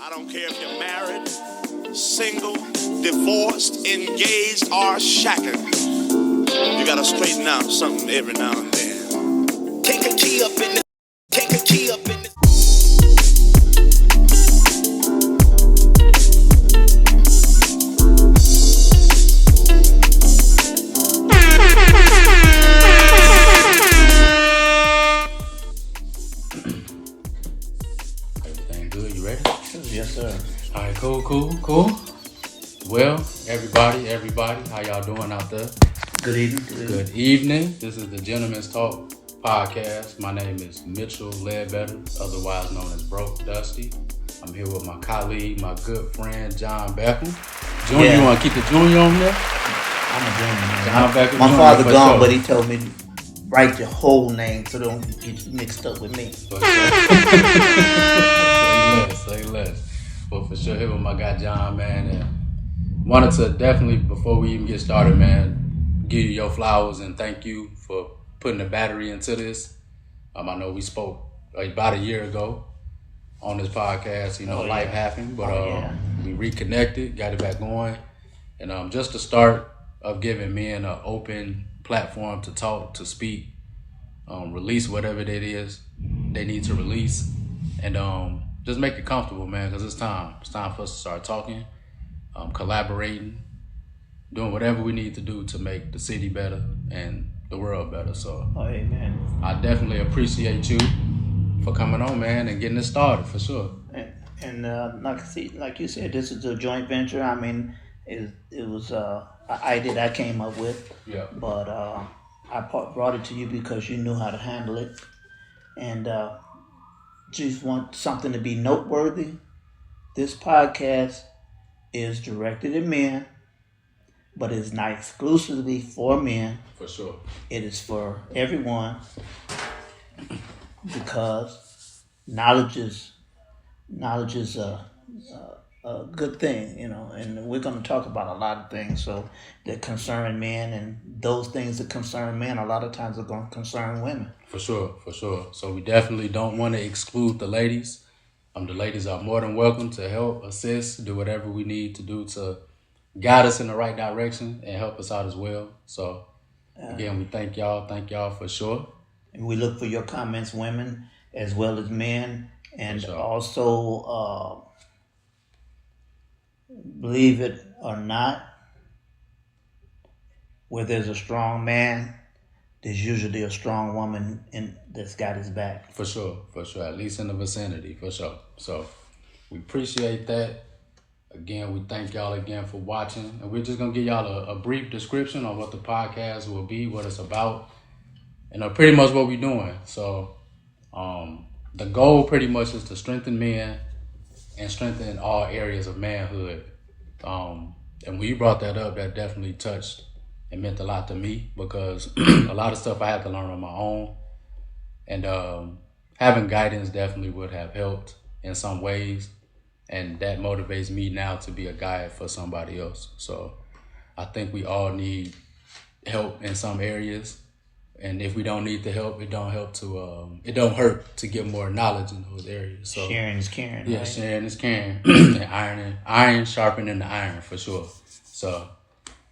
I don't care if you're married, single, divorced, engaged, or shacking. You gotta straighten out something every now and then. Take a key up in the. Take a key up in the. Everything good? You ready? Yes, sir. All right, cool. Well, everybody, how y'all doing out there? Good evening. Good evening. This is the Gentleman's Talk podcast. My name is Mitchell Ledbetter, otherwise known as Broke Dusty. I'm here with my colleague, my good friend, John Beckham. Junior, you want to keep the Junior on there? I'm a Junior, man. John Beckham. My Junior, father gone, sure. but he told me to write your whole name so don't get you mixed up with me. Say less. But for sure, here with my guy John, man, and wanted to definitely, before we even get started, man, give you your flowers and thank you for putting the battery into this. I know we spoke about a year ago on this podcast. Life happened, but we reconnected, got it back going, and just the start of giving men an open platform to talk, to speak, release whatever it is they need to release, and just make it comfortable, man, because it's time. It's time for us to start talking, collaborating, doing whatever we need to do to make the city better and the world better. So, Amen. I definitely appreciate you for coming on, man, and getting it started for sure. And like you said, this is a joint venture. I mean, it was an idea that I came up with. Yeah. But I brought it to you because you knew how to handle it, and just want something to be noteworthy. This podcast is directed at men, but it's not exclusively for men. For sure. It is for everyone because knowledge is a good thing, and we're going to talk about a lot of things that concern men, and those things that concern men a lot of times are going to concern women. For sure. So we definitely don't want to exclude the ladies. The ladies are more than welcome to help, assist, do whatever we need to do to guide us in the right direction and help us out as well. So again, we thank y'all for sure. And we look for your comments, women as well as men, and sure. Also believe it or not, where there's a strong man, there's usually a strong woman that's got his back. For sure. At least in the vicinity, for sure. So we appreciate that. Again, we thank y'all again for watching. And we're just going to give y'all a brief description on what the podcast will be, what it's about, and pretty much what we're doing. So the goal pretty much is to strengthen men and strengthen all areas of manhood. And when you brought that up, that definitely touched and meant a lot to me because a lot of stuff I had to learn on my own. And having guidance definitely would have helped in some ways. And that motivates me now to be a guide for somebody else. So I think we all need help in some areas. And if we don't need the help, it don't hurt to get more knowledge in those areas. So sharing is caring. Yeah, right? Sharing is caring. And iron sharpening the iron for sure. So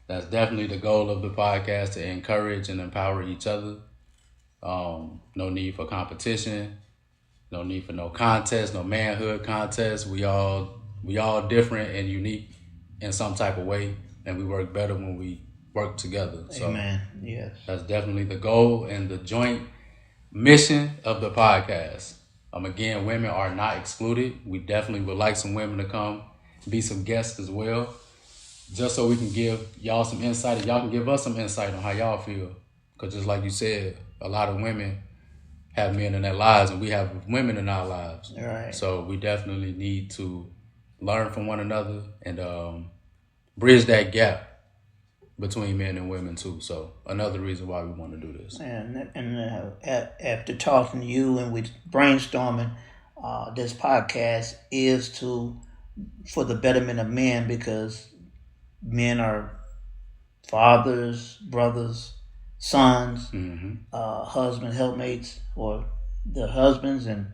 that's definitely the goal of the podcast, to encourage and empower each other. No need for competition. No need for no contest, no manhood contest. We all different and unique in some type of way, and we work better when we work together. So Amen. Yes. That's definitely the goal and the joint mission of the podcast. Again, women are not excluded. We definitely would like some women to come be some guests as well, just so we can give y'all some insight and y'all can give us some insight on how y'all feel. Because just like you said, a lot of women have men in their lives and we have women in our lives. Right. So we definitely need to learn from one another and bridge that gap between men and women too. So another reason why we want to do this. And after talking to you and we brainstorming, this podcast is for the betterment of men, because men are fathers, brothers, sons, husband, helpmates, or the husbands, and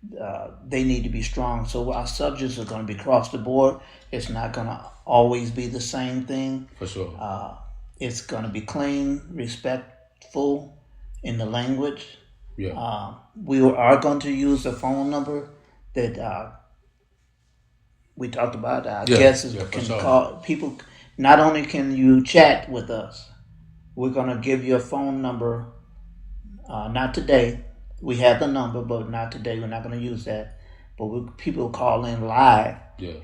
they need to be strong. So our subjects are going to be across the board. It's not going to always be the same thing. For sure. It's going to be clean, respectful in the language. Yeah. We are going to use the phone number that we talked about. I guess can sure. call people. Not only can you chat with us, we're going to give you a phone number. Not today. We have the number, but not today. We're not going to use that. But people call in live,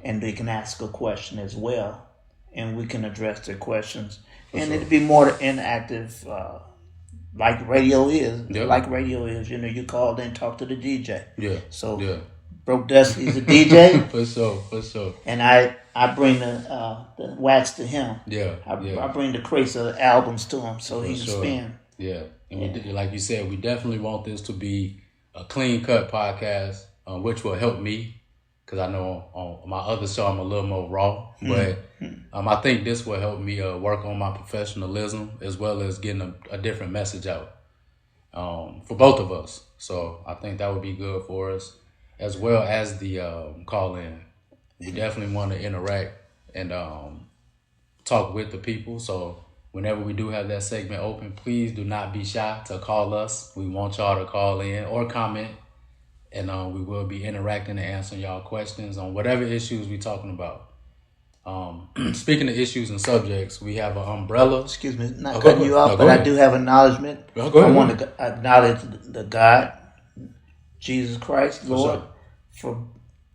and they can ask a question as well, and we can address their questions. And it'll be more interactive, like radio is. Yeah. Like radio is. You called in, talk to the DJ. Yeah. So Broke Dusty's a DJ. For sure. And I bring the wax to him. Yeah. I bring the crates of the albums to him so he can spin. Yeah. And we, like you said, we definitely want this to be a clean cut podcast, which will help me. Because I know on my other show I'm a little more raw, but I think this will help me work on my professionalism as well as getting a different message out for both of us. So I think that would be good for us, as well as the call in. We definitely want to interact and talk with the people. So whenever we do have that segment open, please do not be shy to call us. We want y'all to call in or comment. And we will be interacting and answering y'all questions on whatever issues we're talking about. Speaking of issues and subjects, we have an umbrella. Excuse me, not cutting you off, but I do have acknowledgement. Go ahead. I want to acknowledge the God, Jesus Christ, Lord, for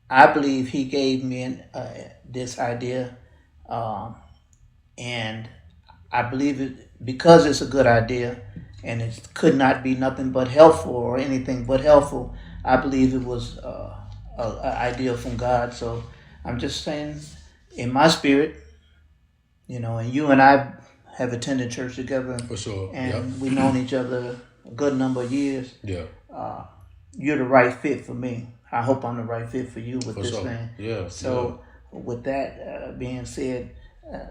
I believe He gave me this idea, and I believe it because it's a good idea, and it could not be nothing but helpful or anything but helpful. I believe it was an idea from God. So I'm just saying, in my spirit, and you and I have attended church together. For sure. And we've known each other a good number of years. Yeah. You're the right fit for me. I hope I'm the right fit for you with this thing. Yeah. So with that being said,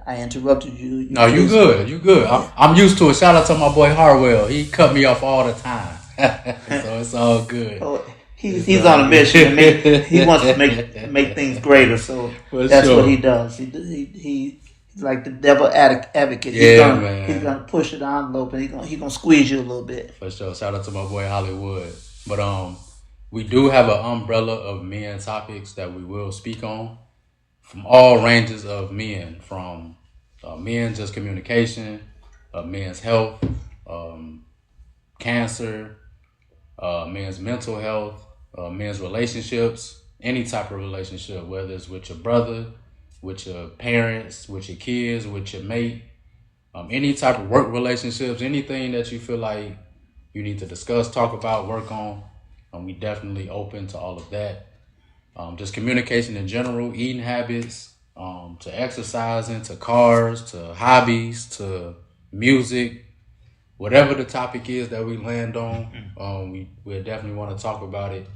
I interrupted you. No, you good. You good. I'm used to it. Shout out to my boy Harwell. He cut me off all the time. So it's all good. He's on a mission. He wants to make things greater. So that's what he does. He's like the devil advocate. Man. He's gonna push the envelope and he's gonna squeeze you a little bit. For sure. Shout out to my boy Hollywood. But we do have an umbrella of men topics that we will speak on from all ranges of men, from men's just communication, men's health, cancer, men's mental health, men's relationships, any type of relationship, whether it's with your brother, with your parents, with your kids, with your mate, any type of work relationships, anything that you feel like you need to discuss, talk about, work on. We definitely open to all of that. Just communication in general, eating habits, to exercising, to cars, to hobbies, to music. Whatever the topic is that we land on, we definitely want to talk about it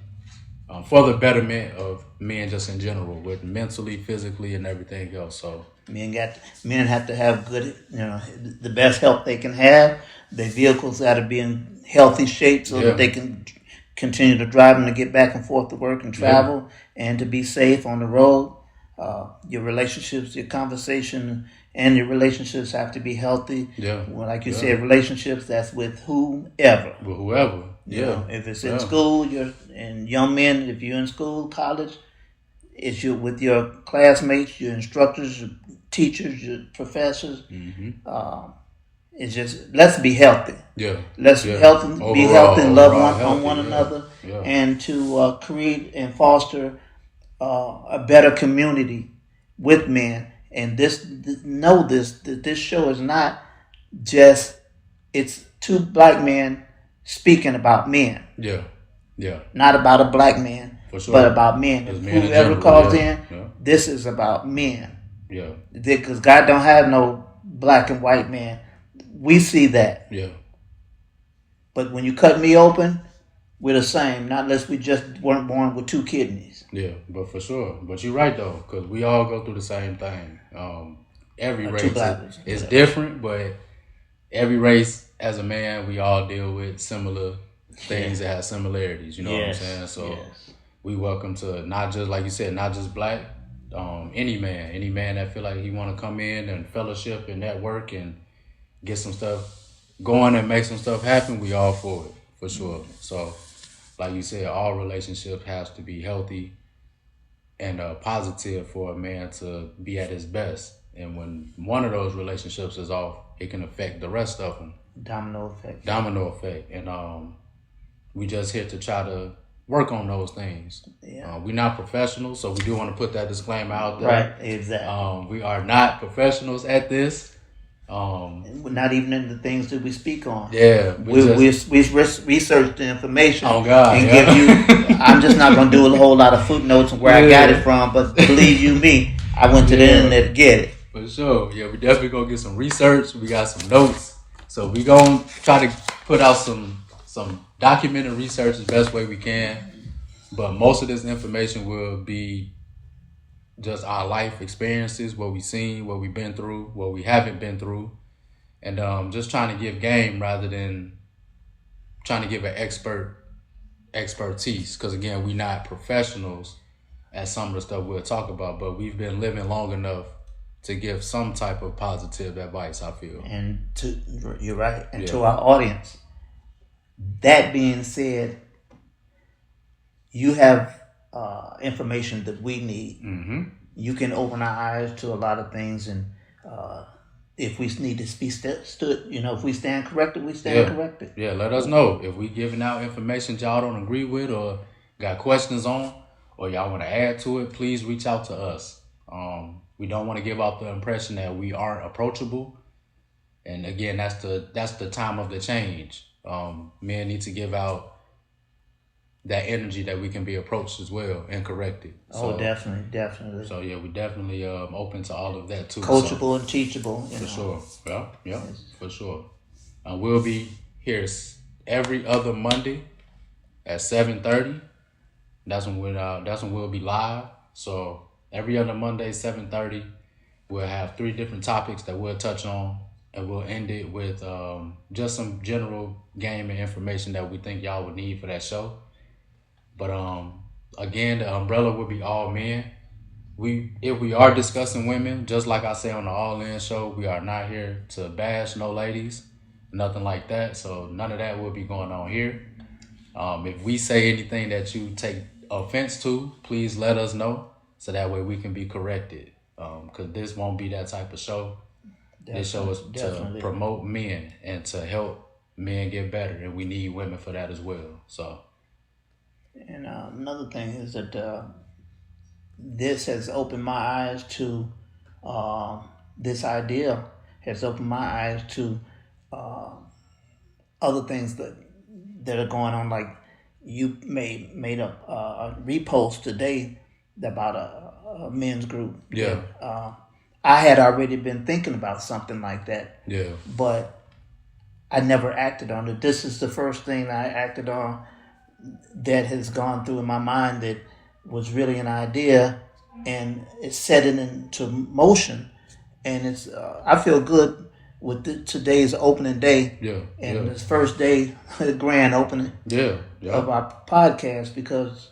for the betterment of men just in general, with mentally, physically, and everything else. So men have to have good, the best health they can have. Their vehicles got to be in healthy shape so that they can continue to drive them to get back and forth to work and travel and to be safe on the road. Your relationships, your conversation, and your relationships have to be healthy. Yeah. Well, like you said, relationships, that's with whomever. With whoever. Yeah. If it's in school, and young men, if you're in school, college, it's with your classmates, your instructors, your teachers, your professors. Mm-hmm. It's just, let's be healthy. Yeah. Let's be healthy and love one another, and to create and foster a better community with men. And that this show is not just, it's two black men speaking about men. Yeah. Not about a black man, but about men. If whoever calls in, this is about men. Yeah. Because God don't have no black and white man. We see that. Yeah. But when you cut me open, we're the same. Not unless we just weren't born with two kidneys. Yeah, but for sure. But you're right, though, because we all go through the same thing. Every race is different, but every race, as a man, we all deal with similar things that have similarities. You know what I'm saying? So we welcome to not just, like you said, not just black, any man that feel like he want to come in and fellowship and network and get some stuff going and make some stuff happen. We all for it, for sure. So, like you said, all relationships has to be healthy and positive for a man to be at his best. And when one of those relationships is off, it can affect the rest of them. Domino effect. Domino effect. And we just here to try to work on those things. Yeah. We're not professionals, so we do want to put that disclaimer out there. Right, exactly. We are not professionals at this. We're not even in the things that we speak on. Yeah, we research the information. Oh God, and give you. I'm just not going to do a whole lot of footnotes and where I got it from, but believe you me, I went to the internet to get it. For sure. Yeah, we definitely gonna get some research. We got some notes, so we gonna try to put out some documented research the best way we can. But most of this information will be just our life experiences, what we've seen, what we've been through, what we haven't been through, and just trying to give game rather than trying to give an expertise. Because again, we're not professionals at some of the stuff we'll talk about, but we've been living long enough to give some type of positive advice, I feel. And you're right. And to our audience, that being said, you have information that we need. Mm-hmm. You can open our eyes to a lot of things, and if we need to be stood, if we stand corrected, we stand corrected. Yeah, let us know if we giving out information y'all don't agree with or got questions on, or y'all want to add to it. Please reach out to us. We don't want to give out the impression that we aren't approachable. And again, that's the time of the change. Men need to give out that energy that we can be approached as well and corrected. So, definitely. So yeah, we definitely open to all of that too. Coachable and teachable. For sure. Yeah, yes. For sure. We'll be here every other Monday at 7:30. That's when we'll be live. So every other Monday, 7:30, we'll have 3 different topics that we'll touch on, and we'll end it with just some general game and information that we think y'all would need for that show. But again, the umbrella will be all men. If we are discussing women, just like I say on the All In show, we are not here to bash no ladies, nothing like that. So none of that will be going on here. If we say anything that you take offense to, please let us know, so that way we can be corrected. Because this won't be that type of show. This show is to promote men and to help men get better, and we need women for that as well. So. And another thing is that this has opened my eyes to this idea has opened my eyes to other things that are going on. Like you made a repost today about a men's group. Yeah. I had already been thinking about something like that. Yeah. But I never acted on it. This is the first thing I acted on that has gone through in my mind that was really an idea, and it's set it into motion. And it's I feel good with today's opening day. Yeah. And this first day, the grand opening. Yeah. Of our podcast, because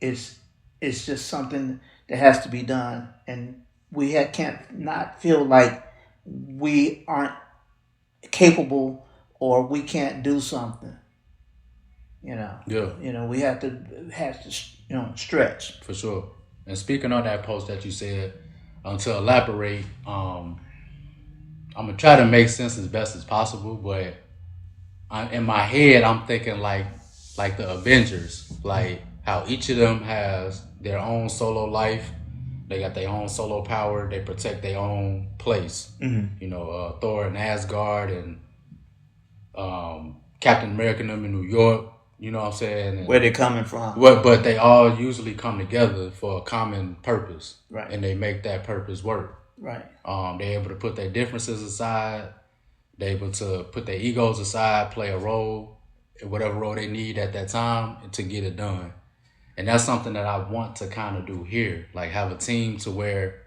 it's just something that has to be done, and we can't not feel like we aren't capable or we can't do something. We have to stretch. For sure. And speaking on that post that you said, to elaborate, I'm gonna try to make sense as best as possible, but in my head I'm thinking like the Avengers, like how each of them has their own solo life. They got their own solo power. They protect their own place. Mm-hmm. Thor in Asgard and Captain America and them in New York. You know what I'm saying? And where they coming from. But they all usually come together for a common purpose. Right. And they make that purpose work. Right. They're able to put their differences aside. They're able to put their egos aside, play a role, whatever role they need at that time, to get it done. And that's something that I want to kind of do here. Like have a team to where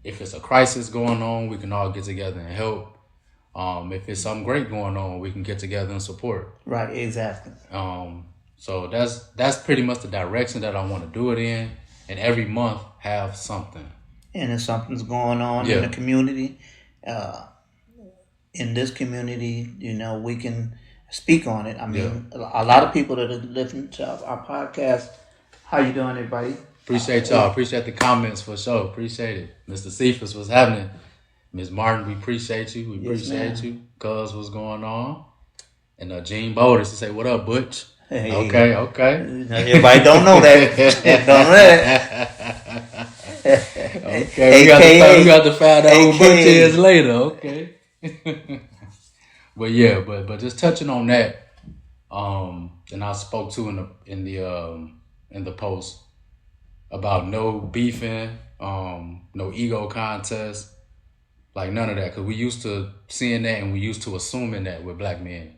if it's a crisis going on, we can all get together and help. If it's something great going on, we can get together and support. Right, exactly. So that's pretty much the direction that I want to do it in, and every month have something. And if something's going on in the community, in this community, we can speak on it. I mean, a lot of people that are listening to our podcast. How you doing, everybody? Appreciate y'all. Appreciate the comments for sure. Appreciate it. Mr. Cephas, what's happening? Ms. Martin, we appreciate you. We appreciate you. Cuz, what's going on? And Gene Boulders to say, what up, Butch? Hey. Okay. Everybody don't know that. Don't know that. Okay, we got to find out who Butch is later. Okay. but just touching on that, and I spoke to in the post about no beefing, no ego contest, like none of that, because we used to seeing that and we used to assuming that with black men,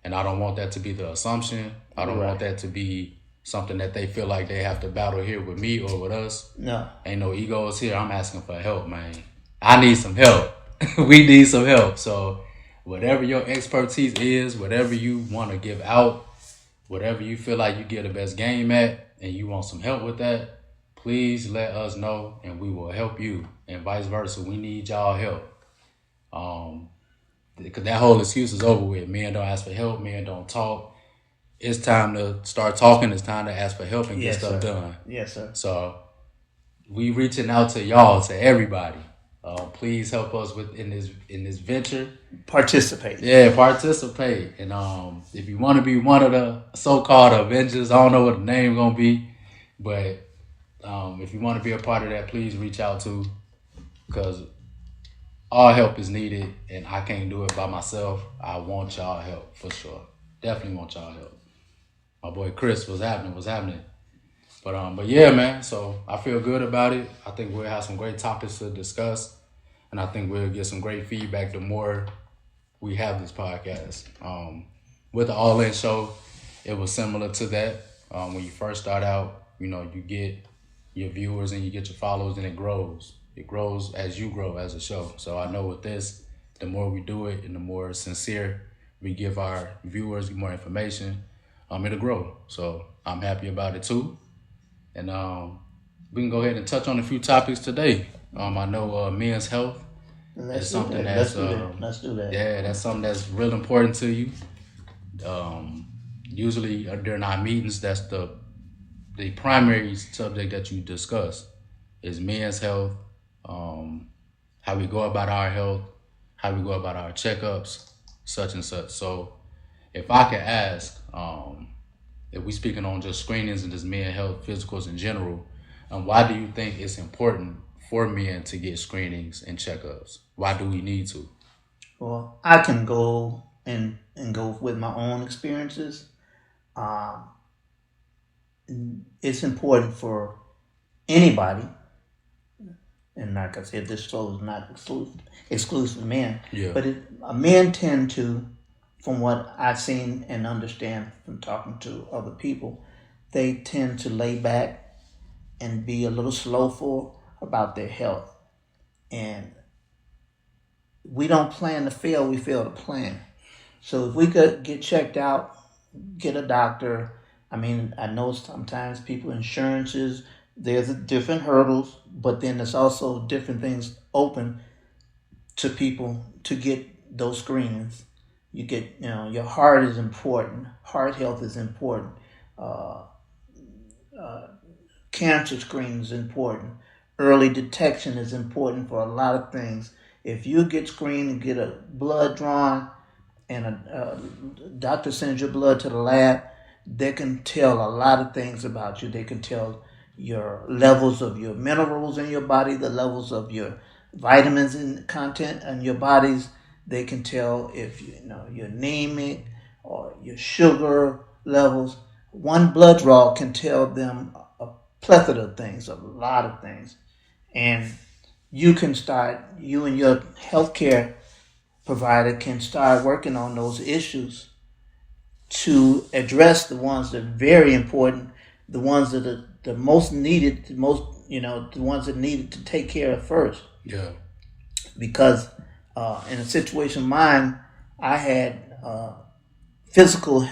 and I don't want that to be the assumption. I don't want that to be something that they feel like they have to battle here with me or with us. No, ain't no egos here. I'm asking for help, man. I need some help. We need some help. So whatever your expertise is, whatever you want to give out, whatever you feel like you get the best game at, and you want some help with that, please let us know and we will help you, and vice versa. We need y'all help. Because that whole excuse is over with. Men don't ask for help. Men don't talk. It's time to start talking. It's time to ask for help and get stuff done. Yes, sir. So we reaching out to y'all, to everybody. Please help us in this venture. Participate. Yeah, participate. And if you want to be one of the so-called Avengers, I don't know what the name's gonna be, but if you want to be a part of that, please reach out to, because all help is needed, and I can't do it by myself. I want y'all help for sure. Definitely want y'all help. My boy Chris, what's happening? But yeah, man. So I feel good about it. I think we'll have some great topics to discuss, and I think we'll get some great feedback the more we have this podcast. With the All In show, it was similar to that. When you first start out, you get your viewers and you get your followers, and it grows. It grows as you grow as a show. So I know with this, the more we do it and the more sincere we give our viewers more information, it'll grow. So I'm happy about it too. And we can go ahead and touch on a few topics today. I know men's health is something that's let's do that. Yeah, that's something that's real important to you. Usually during our meetings, that's the primary subject that you discuss is men's health, how we go about our health, how we go about our checkups, such and such. So if I could ask, if we speaking on just screenings and just men health, physicals in general, why do you think it's important for men to get screenings and checkups? Why do we need to? Well, I can go and go with my own experiences. It's important for anybody, and like I said, this show is not exclusive to men. Yeah. But men tend to, from what I've seen and understand from talking to other people, they tend to lay back and be a little slowful about their health. And we don't plan to fail, we fail to plan. So if we could get checked out, get a doctor. I mean, I know sometimes people, insurances, there's different hurdles, but then there's also different things open to people to get those screenings. You get, your heart is important. Heart health is important. Cancer screening is important. Early detection is important for a lot of things. If you get screened and get a blood drawn and a doctor sends your blood to the lab, they can tell a lot of things about you. They can tell your levels of your minerals in your body, the levels of your vitamins in content in your bodies. They can tell if you're anemic or your sugar levels. One blood draw can tell them a plethora of things, a lot of things. And you and your healthcare provider can start working on those issues to address the ones that are very important, the ones that are the most needed, the ones that needed to take care of first. Yeah. Because in a situation of mine, I had physical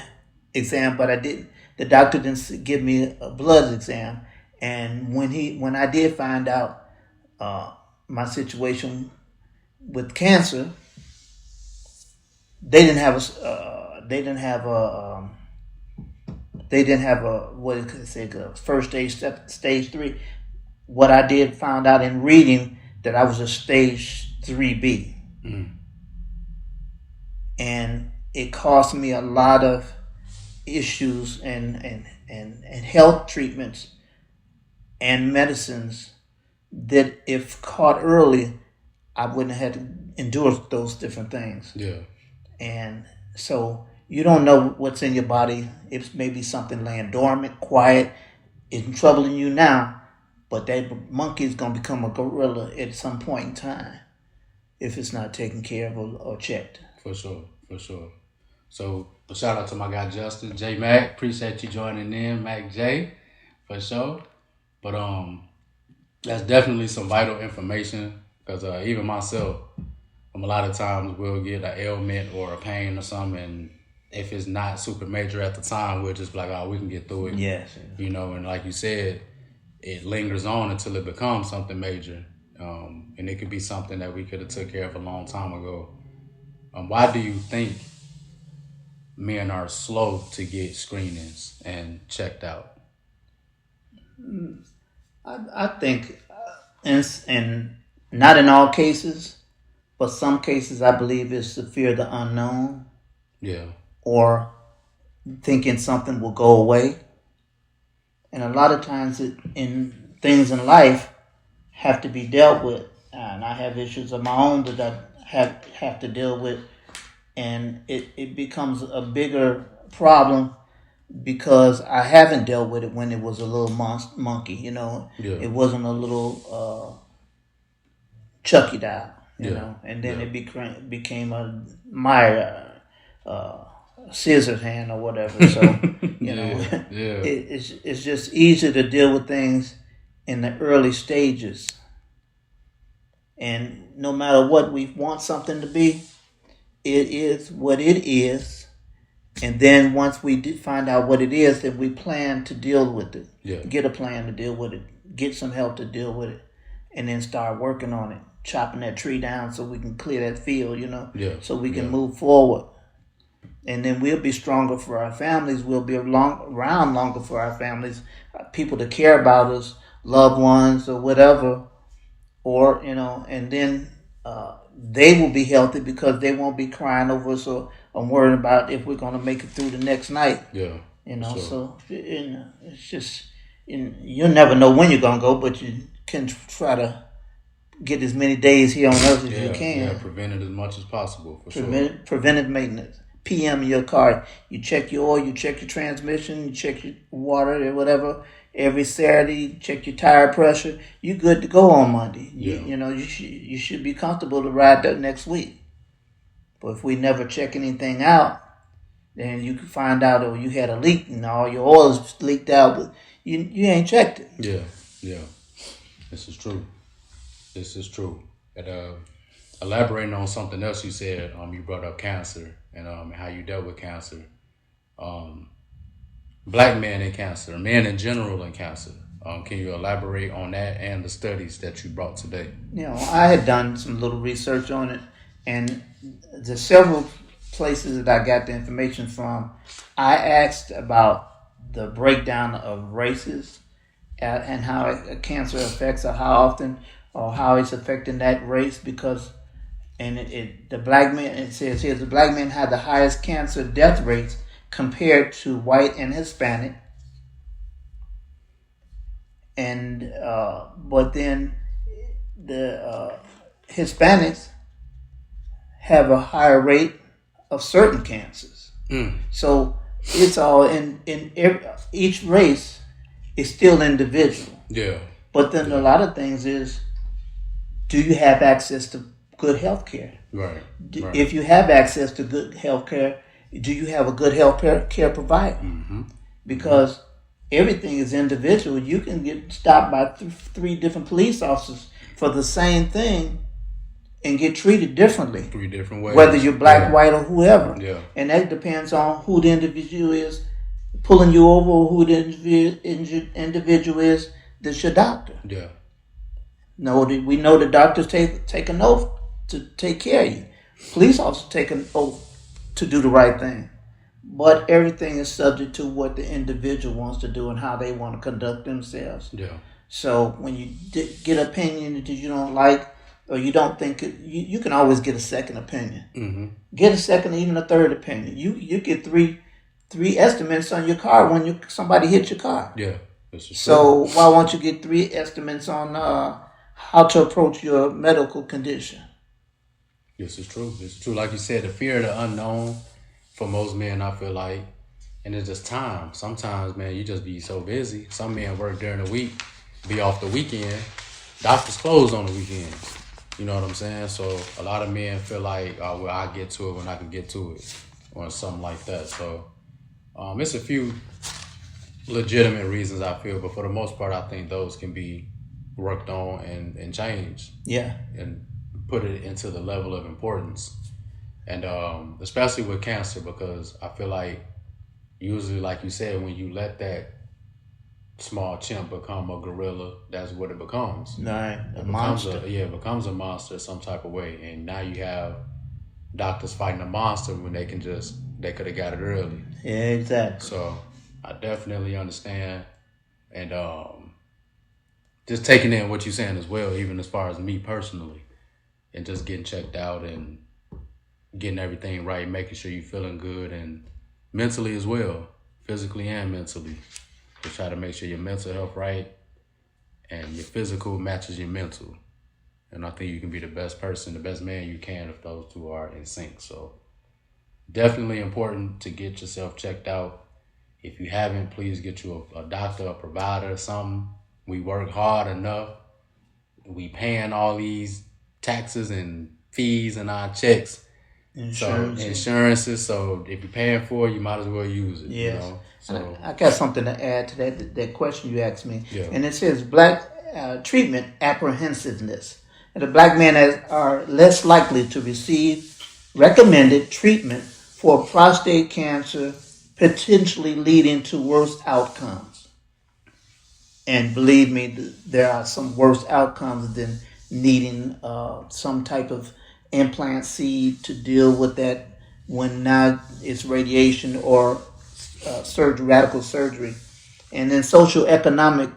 exam, but I didn't. the doctor didn't give me a blood exam. And when I did find out my situation with cancer, they didn't have a what it could say first stage, stage 3. What I did found out in reading that I was a stage 3B, and it cost me a lot of issues and health treatments and medicines that if caught early, I wouldn't have had to endure those different things. Yeah. And so you don't know what's in your body. It's maybe something laying dormant, quiet, isn't troubling you now, but that monkey's going to become a gorilla at some point in time if it's not taken care of or checked. For sure. So a shout out to my guy Justin, J Mac. Appreciate you joining in, Mac J, for sure. But that's definitely some vital information, because even myself, a lot of times we'll get an ailment or a pain or something, and if it's not super major at the time, we're just like, oh, we can get through it. Yes. You know, and like you said, it lingers on until it becomes something major. And it could be something that we could have took care of a long time ago. Why do you think men are slow to get screenings and checked out? I think, and not in all cases, but some cases I believe it's the fear of the unknown. Yeah. Or thinking something will go away. And a lot of times in things in life have to be dealt with. And I have issues of my own that I have to deal with. And it becomes a bigger problem because I haven't dealt with it when it was a little monkey, you know. Yeah. It wasn't a little Chucky doll, you know. And then it became my scissors hand or whatever. So, you know, it's just easier to deal with things in the early stages. And no matter what we want something to be, it is what it is. And then once we find out what it is, then we plan to deal with it. Yeah. Get a plan to deal with it. Get some help to deal with it. And then start working on it. Chopping that tree down so we can clear that field, you know. Yeah. So we can move forward. And then we'll be stronger for our families. We'll be around longer for our families. People to care about us, loved ones or whatever. Or, you know, and then they will be healthy because they won't be crying over us or worrying about if we're going to make it through the next night. Yeah. You know, sure. So it's just, you'll never know when you're going to go, but you can try to get as many days here on earth as you can. Yeah, prevent it as much as possible, for sure. Preventive maintenance. PM in your car. You check your oil, you check your transmission, you check your water or whatever. Every Saturday, check your tire pressure. You good to go on Monday. Yeah. You know, you should be comfortable to ride that next week. But if we never check anything out, then you can find out, oh, you had a leak and all your oil's leaked out, but you ain't checked it. Yeah. This is true. And elaborating on something else you said, you brought up cancer and how you dealt with cancer. Black men in cancer, men in general in cancer. Can you elaborate on that and the studies that you brought today? You know, I had done some little research on it, and there's several places that I got the information from. I asked about the breakdown of races and how cancer affects or how often or how it's affecting that race because the black men, it says here, the black men had the highest cancer death rates compared to white and Hispanic. And but then the Hispanics have a higher rate of certain cancers. So it's all in each race is still individual. Yeah. But then a lot of things is, do you have access to good health care? Right. If you have access to good health care, do you have a good health care provider? Mm-hmm. Because everything is individual. You can get stopped by 3 different police officers for the same thing and get treated differently. 3 different ways. Whether you're black, white, or whoever. Yeah. And that depends on who the individual is, pulling you over, who the individual is, that's your doctor. Yeah. No, we know the doctors take an oath to take care of you. Police officers take an oath to do the right thing. But everything is subject to what the individual wants to do and how they want to conduct themselves. Yeah. So when you get an opinion that you don't like or you don't think it, you can always get a second opinion. Mm-hmm. Get a second, even a third opinion. You get three estimates on your car when somebody hit your car. Yeah. So why won't you get 3 estimates on how to approach your medical condition? This is true. It's true. Like you said, the fear of the unknown for most men, I feel like, and it's just time. Sometimes, man, you just be so busy. Some men work during the week, be off the weekend. Doctors close on the weekends. You know what I'm saying? So a lot of men feel like, oh, well, I'll get to it when I can get to it, or something like that. So it's a few legitimate reasons, I feel, but for the most part, I think those can be worked on and changed. Yeah. And put it into the level of importance. And especially with cancer, because I feel like usually, like you said, when you let that small chimp become a gorilla, that's what it becomes. Right, It monster. It becomes a monster some type of way. And now you have doctors fighting a monster when they could have got it early. Yeah, exactly. So I definitely understand. And just taking in what you're saying as well, even as far as me personally, and just getting checked out and getting everything right, making sure you're feeling good, and mentally as well, physically and mentally. Just try to make sure your mental health right and your physical matches your mental. And I think you can be the best person, the best man you can if those two are in sync. So definitely important to get yourself checked out. If you haven't, please get you a doctor, a provider, something. We work hard enough. We paying all these taxes and fees and our checks. Insurances. So if you're paying for it, you might as well use it. Yes. You know? So I got something to add to that question you asked me. Yeah. And it says black treatment apprehensiveness. And the black men are less likely to receive recommended treatment for prostate cancer, potentially leading to worse outcomes. And believe me, there are some worse outcomes than needing some type of implant seed to deal with that when now it's radiation or surgery, radical surgery. And then social economic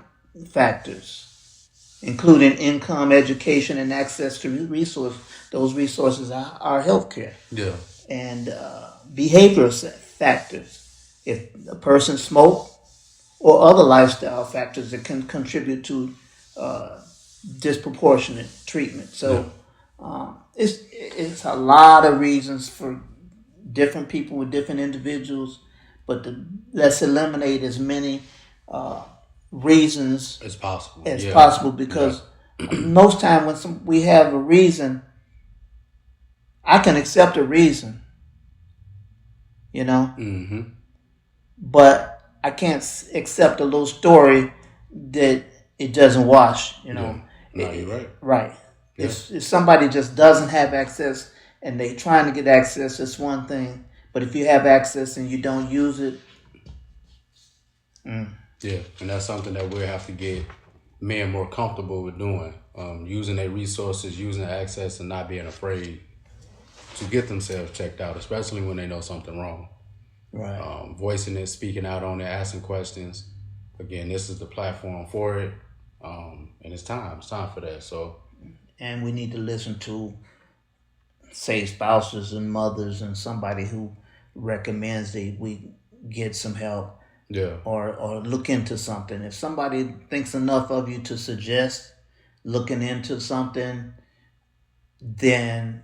factors, including income, education, and access to resources. Those resources are healthcare. yeah, And behavioral factors. If a person smokes, or other lifestyle factors that can contribute to disproportionate treatment. So it's a lot of reasons for different people with different individuals, but let's eliminate as many reasons it's possible. possible, because most time when we have a reason, I can accept a reason, Mm-hmm. but I can't accept a little story that it doesn't wash, No, you're right. Right. Yeah. If somebody just doesn't have access and they trying to get access, it's one thing. But if you have access and you don't use it, Yeah, and that's something that we'll have to get men more comfortable with doing. Using their resources, using their access, and not being afraid to get themselves checked out, especially when they know something wrong. right. Voicing it, speaking out on it, asking questions. Again, this is the platform for it, and it's time. It's time for that. So, And we need to listen to, say, spouses and mothers and somebody who recommends that we get some help yeah, or look into something. If somebody thinks enough of you to suggest looking into something, then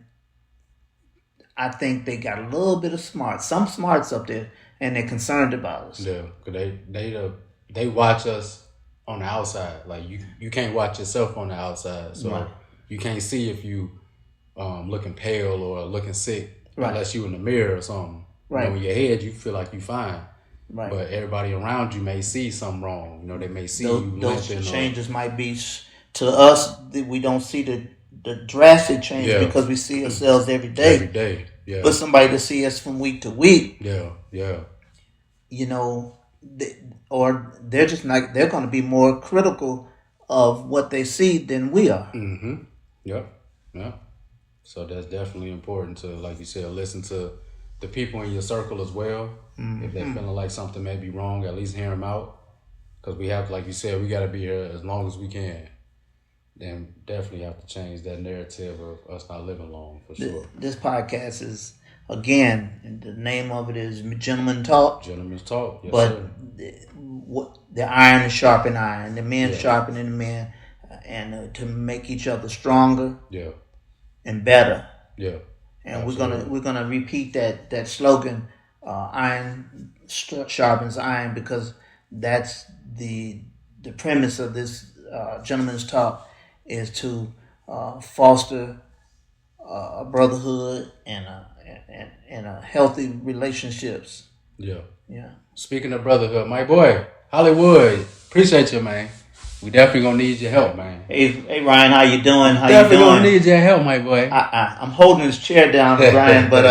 I think they got a little bit of some smarts up there, and they're concerned about us. yeah, because they watch us on the outside. Like you can't watch yourself on the outside, so Right. you can't see if you looking pale or looking sick Right. unless you in the mirror or something. Right. You know, in your head, you feel like you fine. Right. But everybody around you may see something wrong. You know, they may see you Those limping. changes might be to us that we don't see the drastic change Yeah. because we see ourselves every day. every day. Yeah. But somebody to see us from week to week, Yeah. Yeah. you know, or they're just not. They're going to be more critical of what they see than we are. Mm-hmm. Yep. Yeah. So that's definitely important to, like you said, listen to the people in your circle as well. If they're feeling like something may be wrong, at least hear them out. Because we have, like you said, we got to be here as long as we can. Then definitely have to change that narrative of us not living long, for sure. This podcast is, again, the name of it is Gentleman Talk. Gentlemen's talk, yes, But sir. the iron is sharpen iron. The men Yeah. sharpening the men, and to make each other stronger Yeah. and better. Yeah. And Absolutely. we're gonna repeat that slogan, iron sharpens iron, because that's the premise of this gentleman's talk, is to foster a brotherhood and a healthy relationships. Yeah. Yeah. Speaking of brotherhood, my boy, Hollywood, appreciate you, man. We definitely gonna need your help, man. Hey Ryan, how you doing? How Definitely you gonna doing? need your help, my boy. I'm holding his chair down, Ryan, but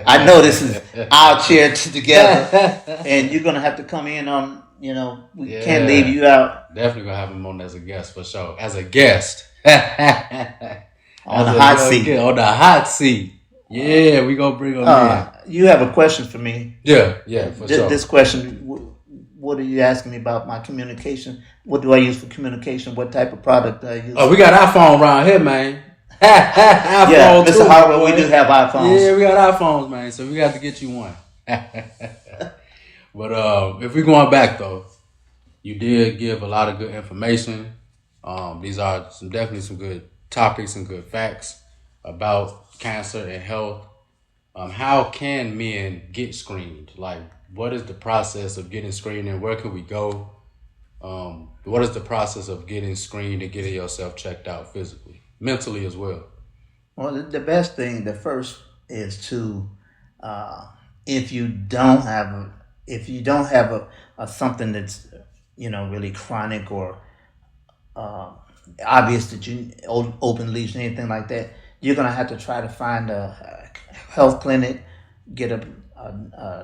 I know this is our chair together, and you're gonna have to come in on. We can't leave you out Definitely gonna have him on as a guest for sure. As a guest. on the hot seat. On the hot seat. Yeah, we gonna bring him in. You have a question for me? Yeah, for sure. This question. What are you asking me about my communication? What do I use for communication? What type of product do I use? Oh, we got iPhone around here, man. iPhone Yeah, too, Mr. Harvard, boy. we do have iPhones. Yeah, we got iPhones, man. So we got to get you one. But if we're going back though, you did give a lot of good information. These are definitely some good topics and good facts about cancer and health. How can men get screened? Like, what is the process of getting screened, and where can we go? What is the process of getting screened and getting yourself checked out physically, mentally as well? Well, the best thing, the first, is to if you don't have a something that's really chronic or obvious that you open lesion, anything like that, you're gonna have to try to find a health clinic, get a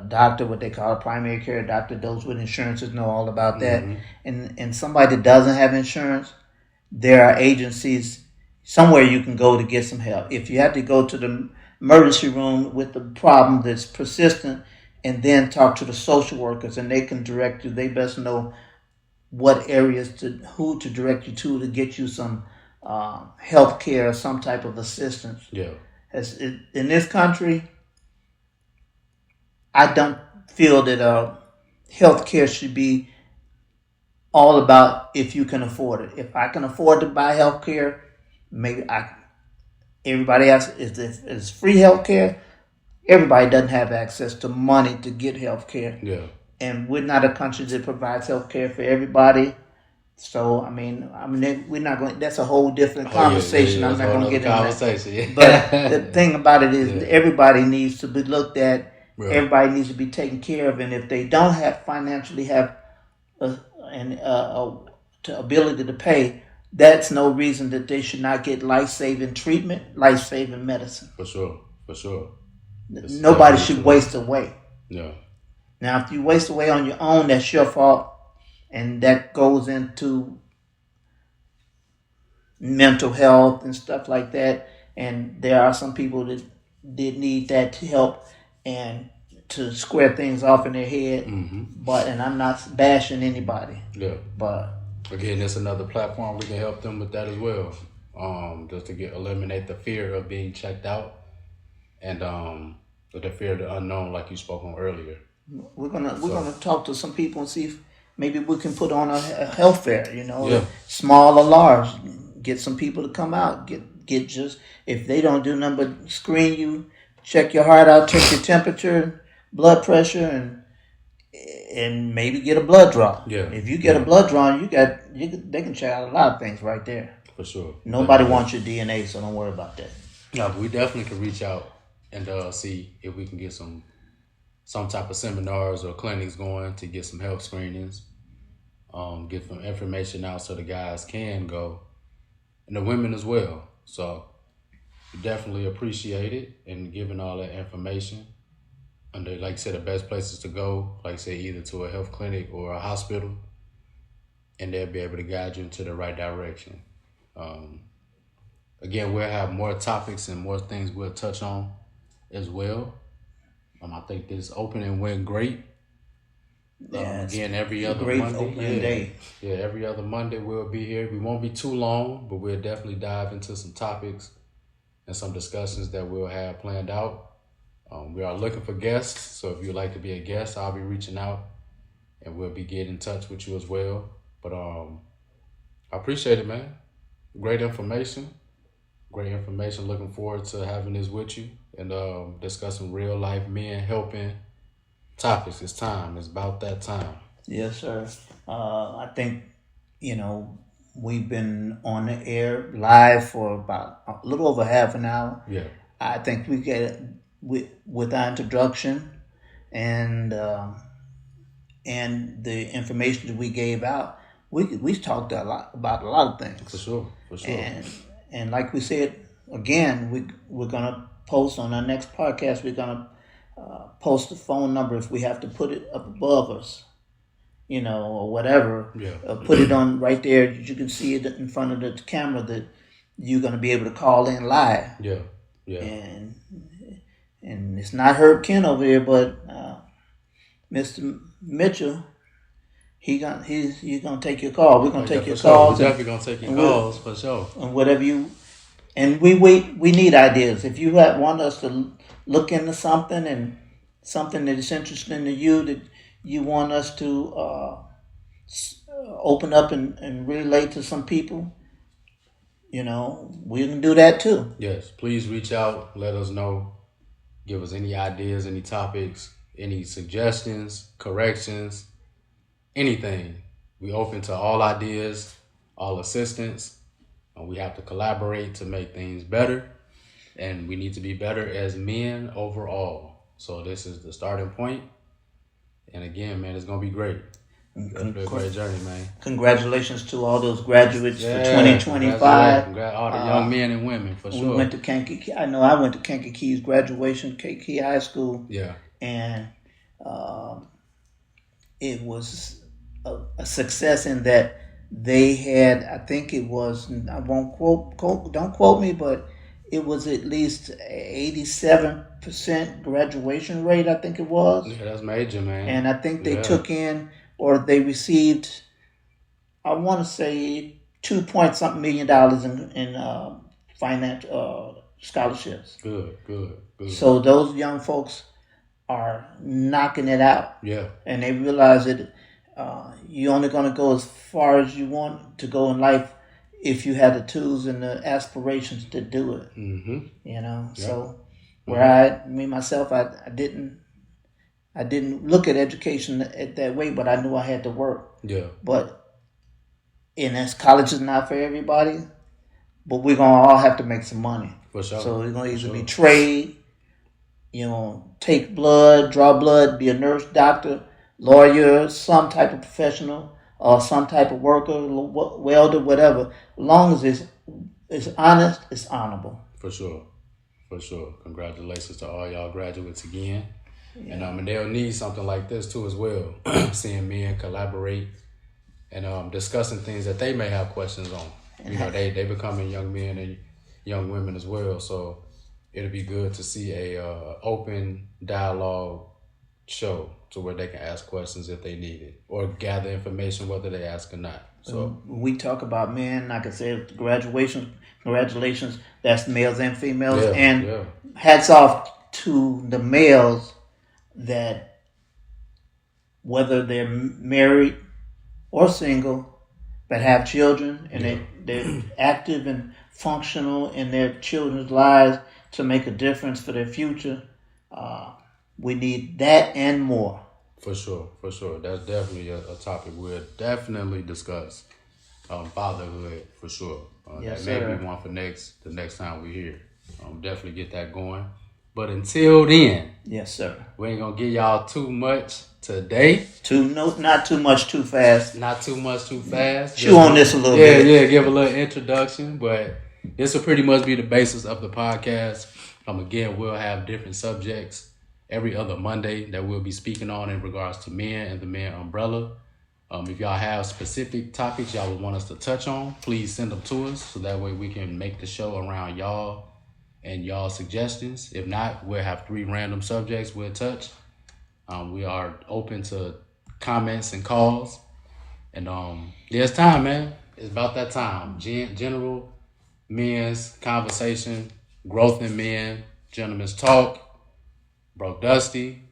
doctor, what they call a primary care doctor. Those with insurances know all about that. And somebody that doesn't have insurance, there are agencies somewhere you can go to get some help. If you have to go to the emergency room with the problem that's persistent, and then talk to the social workers, and they can direct you. They best know what areas who to direct you to get you some health care, some type of assistance. Yeah. In this country, I don't feel that health care should be all about if you can afford it. If I can afford to buy health care, maybe everybody else is free health care. Everybody doesn't have access to money to get health care. Yeah. And we're not a country that provides health care for everybody. So we're not going. That's a whole different conversation. Yeah, I'm not going to get into that. Yeah. But the thing about it is, everybody needs to be looked at. Right. Everybody needs to be taken care of, and if they don't financially have the ability to pay, that's no reason that they should not get life-saving treatment, life-saving medicine. For sure. Nobody should waste away. Yeah. Now, if you waste away on your own, that's your fault. And that goes into mental health and stuff like that. And there are some people that need that help and to square things off in their head. And I'm not bashing anybody. Yeah. But again, it's another platform we can help them with that as well. Just to eliminate the fear of being checked out, and the fear of the unknown, like you spoke on earlier. We're gonna talk to some people and see if maybe we can put on a health fair, small or large. Get some people to come out. Get just, if they don't do nothing but screen you, check your heart out, check your temperature, blood pressure, and maybe get a blood draw. Yeah. If you get a blood draw, they can check out a lot of things right there. For sure. Nobody wants your DNA, so don't worry about that. No, but we definitely can reach out and see if we can get some type of seminars or clinics going to get some health screenings, get some information out so the guys can go, and the women as well. So we definitely appreciate it and giving all that information. And like I said, the best places to go, like I said, either to a health clinic or a hospital, and they'll be able to guide you into the right direction. Again, we'll have more topics and more things we'll touch on as well. I think this opening went great. Again, every other great Monday. opening day. Yeah, every other Monday we'll be here. We won't be too long, but we'll definitely dive into some topics and some discussions that we'll have planned out. We are looking for guests, so if you'd like to be a guest, I'll be reaching out and we'll be getting in touch with you as well. But I appreciate it, man. Great information. Looking forward to having this with you and discussing real life men helping topics. It's time. It's about that time. Yes, sir. I think, we've been on the air live for about a little over half an hour. Yeah. I think we get with our introduction and the information that we gave out, we talked about a lot of things. For sure. And like we said, again, we're gonna post on our next podcast. We're gonna post the phone number if we have to put it up above us, or whatever. Yeah. Put it on right there. You can see it in front of the camera that you're gonna be able to call in live. Yeah. And it's not Herb Ken over here, but Mr. Mitchell. He's gonna take your call. We're gonna take your calls. We're definitely gonna take your calls for sure. And whatever we need ideas. If you want us to look into something and something that is interesting to you that you want us to open up and relate to some people, we can do that too. Yes, please reach out. Let us know. Give us any ideas, any topics, any suggestions, corrections. Anything. We open to all ideas, all assistance, and we have to collaborate to make things better. And we need to be better as men overall. So this is the starting point. And again, man, it's gonna be great. It's gonna be a great journey, man. Congratulations to all those graduates for 2025. All the young men and women, for sure. We went to Kankakee. I know I went to Kankakee's graduation, Kankakee High School. Yeah. And it was a success in that they had, I think it was, I won't don't quote me, but it was at least 87% graduation rate, I think it was. Yeah, that's major, man. And I think they took in, or they received, I want to say $2 million in finance scholarships. Good. So those young folks are knocking it out. Yeah. And they realize that you're only going to go as far as you want to go in life if you have the tools and the aspirations to do it. Mm-hmm. Yeah. So where myself, I didn't look at education that way, but I knew I had to work. Yeah. But as college is not for everybody, but we're going to all have to make some money. For sure. So it's going to either be trade, take blood, draw blood, be a nurse, doctor, lawyer, some type of professional, or some type of worker, welder, whatever. As long as it's honest, it's honorable. For sure. Congratulations to all y'all graduates again. Yeah. And they'll need something like this too as well. Seeing men collaborate and discussing things that they may have questions on. They becoming young men and young women as well. So it'll be good to see a open dialogue show to where they can ask questions if they need it or gather information whether they ask or not. So when we talk about men, like I said, congratulations, that's males and females. Hats off to the males that, whether they're married or single, but have children and they're active and functional in their children's lives to make a difference for their future. We need that and more. For sure. That's definitely a topic we'll definitely discuss. Fatherhood, for sure. Yes, that may sir. be one for the next time we're here. Definitely get that going. But until then, yes, sir. We ain't gonna give y'all too much today. Not too much too fast. Not too much too fast. Chew on this a little bit. Yeah, give a little introduction. But this will pretty much be the basis of the podcast. Again, we'll have different subjects every other Monday that we'll be speaking on in regards to men and the men umbrella. If y'all have specific topics y'all would want us to touch on, please send them to us so that way we can make the show around y'all and y'all suggestions. If not, we'll have 3 random subjects we'll touch. We are open to comments and calls. And it's time, man. It's about that time. General men's conversation, growth in men, gentlemen's talk. Bro Dusty,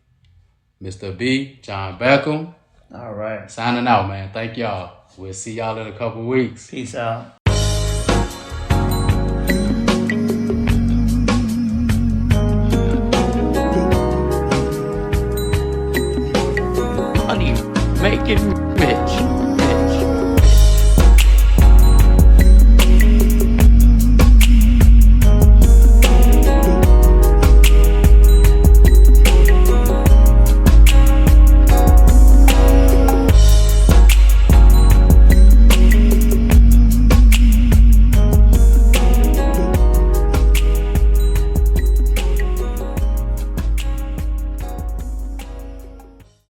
Mr. B, John Beckham. All right. Signing out, man. Thank y'all. We'll see y'all in a couple weeks. Peace out. Money making men.